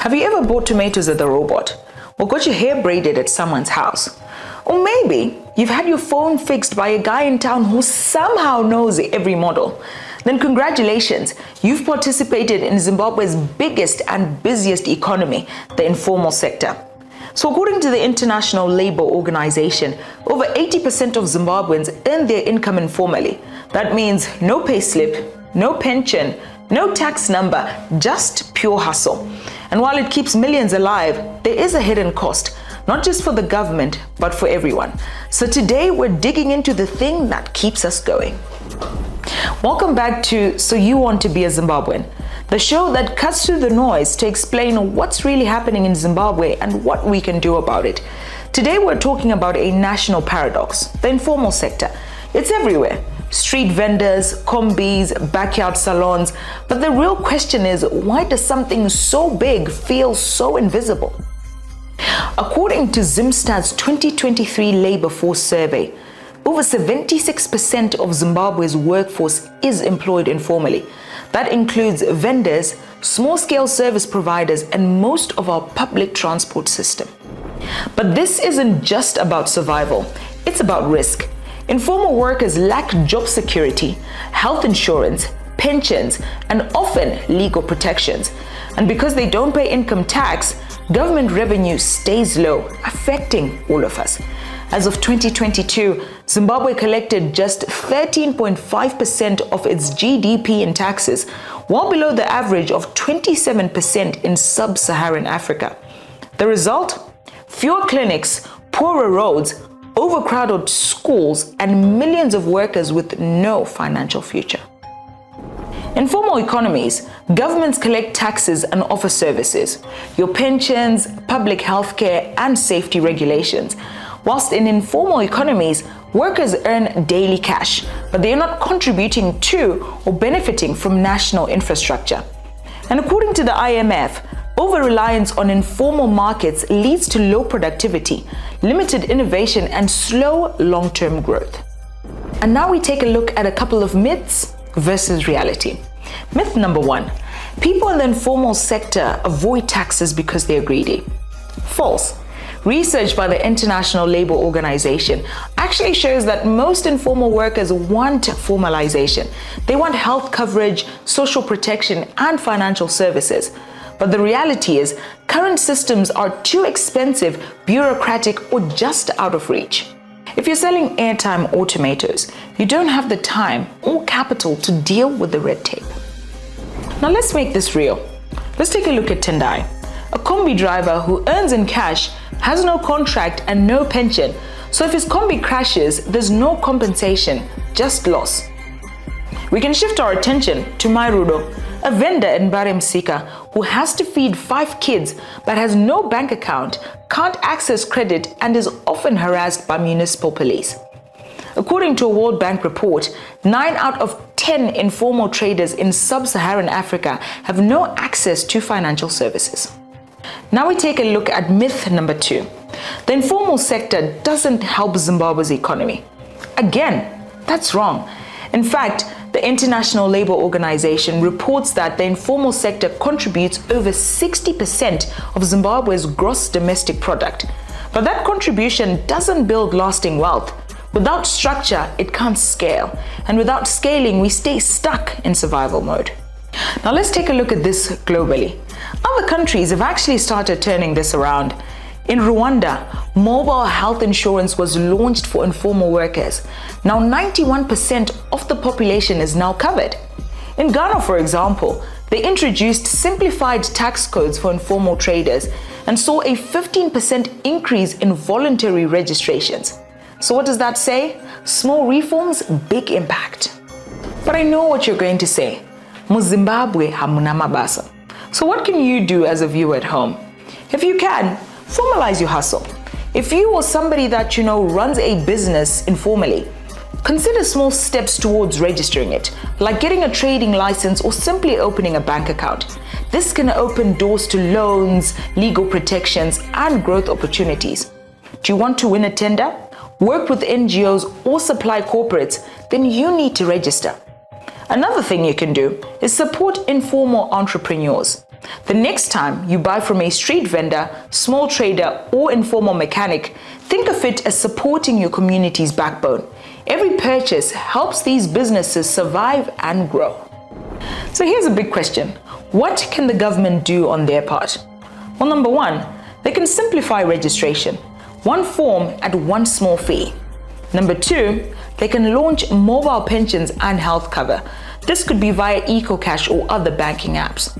Have you ever bought tomatoes at the robot? Or got your hair braided at someone's house? Or maybe you've had your phone fixed by a guy in town who somehow knows every model. Then congratulations, you've participated in Zimbabwe's biggest and busiest economy, the informal sector. So according to the International Labour Organization, over 80% of Zimbabweans earn their income informally. That means no pay slip, no pension, no tax number, just pure hustle. And while it keeps millions alive, there is a hidden cost, not just for the government, but for everyone. So today we're digging into the thing that keeps us going. Welcome back to So You Want to Be a Zimbabwean, the show that cuts through the noise to explain what's really happening in Zimbabwe and what we can do about it. Today we're talking about a national paradox, the informal sector. It's everywhere. Street vendors, kombis, backyard salons. But the real question is, why does something so big feel so invisible? According to Zimstat's 2023 labor force survey, over 76% of Zimbabwe's workforce is employed informally. That includes vendors, small-scale service providers, and most of our public transport system. But this isn't just about survival, it's about risk. Informal workers lack job security, health insurance, pensions, and often legal protections. And because they don't pay income tax, government revenue stays low, affecting all of us. As of 2022, Zimbabwe collected just 13.5% of its GDP in taxes, well below the average of 27% in sub-Saharan Africa. The result? Fewer clinics, poorer roads, overcrowded schools, and millions of workers with no financial future. In formal economies, governments collect taxes and offer services, your pensions, public health care, and safety regulations. Whilst in informal economies, workers earn daily cash, but they are not contributing to or benefiting from national infrastructure. And according to the IMF, over-reliance on informal markets leads to low productivity, limited innovation, and slow long-term growth. And now we take a look at a couple of myths versus reality. Myth number 1, people in the informal sector avoid taxes because they are greedy. False. Research by the International Labour Organization actually shows that most informal workers want formalization. They want health coverage, social protection, and financial services. But the reality is, current systems are too expensive, bureaucratic, or just out of reach. If you're selling airtime or tomatoes, you don't have the time or capital to deal with the red tape. Now let's make this real. Let's take a look at Tendai, a kombi driver who earns in cash, has no contract and no pension. So if his kombi crashes, there's no compensation, just loss. We can shift our attention to Mairudo, a vendor in Baremsika who has to feed 5 kids but has no bank account, can't access credit, and is often harassed by municipal police. According to a World Bank report, 9 out of 10 informal traders in sub-Saharan Africa have no access to financial services. Now we take a look at myth number 2. The informal sector doesn't help Zimbabwe's economy. Again, that's wrong. In fact, the International Labour Organization reports that the informal sector contributes over 60% of Zimbabwe's gross domestic product. But that contribution doesn't build lasting wealth. Without structure, it can't scale. And without scaling, we stay stuck in survival mode. Now let's take a look at this globally. Other countries have actually started turning this around. In Rwanda, mobile health insurance was launched for informal workers. Now 91% of the population is now covered. In Ghana, for example, they introduced simplified tax codes for informal traders and saw a 15% increase in voluntary registrations. So what does that say? Small reforms, big impact. But I know what you're going to say. Mu Zimbabwe hamuna mabasa. So what can you do as a viewer at home? If you can, formalize your hustle. If you or somebody that you know runs a business informally, consider small steps towards registering it, like getting a trading license or simply opening a bank account. This can open doors to loans, legal protections, and growth opportunities. Do you want to win a tender, work with NGOs, or supply corporates? Then you need to register. Another thing you can do is support informal entrepreneurs. The next time you buy from a street vendor, small trader, or informal mechanic, think of it as supporting your community's backbone. Every purchase helps these businesses survive and grow. So here's a big question. What can the government do on their part? Well, number one, they can simplify registration. One form at one small fee. Number two, they can launch mobile pensions and health cover. This could be via EcoCash or other banking apps.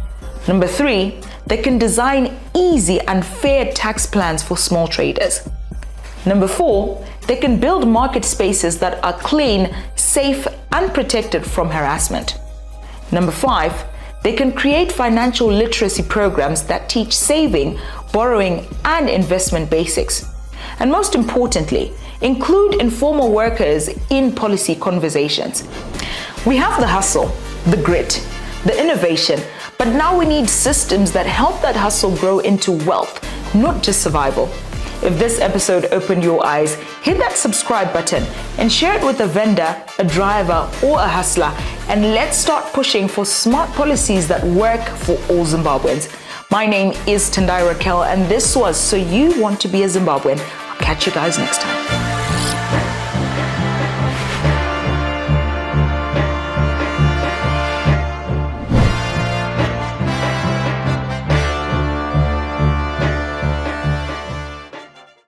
Number three, they can design easy and fair tax plans for small traders. Number four, they can build market spaces that are clean, safe, and protected from harassment. Number five, they can create financial literacy programs that teach saving, borrowing, and investment basics. And most importantly, include informal workers in policy conversations. We have the hustle, the grit, the innovation, but now we need systems that help that hustle grow into wealth, not just survival. If this episode opened your eyes, hit that subscribe button and share it with a vendor, a driver, or a hustler, and let's start pushing for smart policies that work for all Zimbabweans. My name is Tendai Raquel, and this was So You Want to Be a Zimbabwean. I'll catch you guys next time.